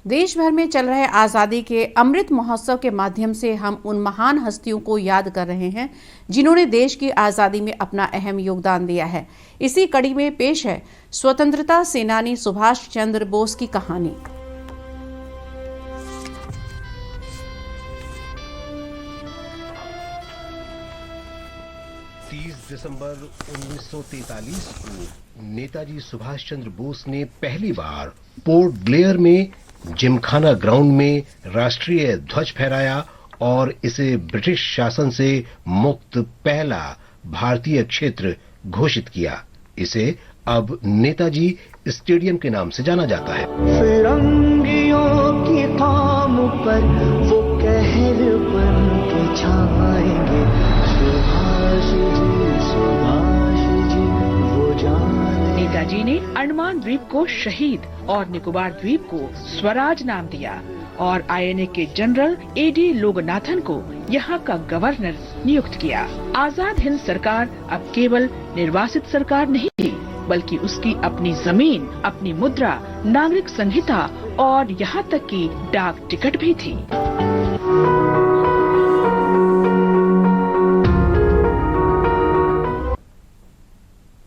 देश भर में चल रहे आज़ादी के अमृत महोत्सव के माध्यम से हम उन महान हस्तियों को याद कर रहे हैं जिन्होंने देश की आज़ादी में अपना अहम योगदान दिया है। इसी कड़ी में पेश है स्वतंत्रता सेनानी सुभाष चंद्र बोस की कहानी। 30 दिसंबर 1943 को नेताजी सुभाष चंद्र बोस ने पहली बार पोर्ट ब्लेयर में जिमखाना ग्राउंड में राष्ट्रीय ध्वज फहराया और इसे ब्रिटिश शासन से मुक्त पहला भारतीय क्षेत्र घोषित किया। इसे अब नेताजी स्टेडियम के नाम से जाना जाता है। फिरंगियों की थाम पर वो कहर बन के छाएंगे, सुभाष जी वो जाने। नेताजी ने अंडमान द्वीप को शहीद और निकोबार द्वीप को स्वराज नाम दिया और INA के जनरल AD लोगनाथन को यहाँ का गवर्नर नियुक्त किया। आजाद हिंद सरकार अब केवल निर्वासित सरकार नहीं थी, बल्कि उसकी अपनी जमीन, अपनी मुद्रा, नागरिक संहिता और यहाँ तक कि डाक टिकट भी थी।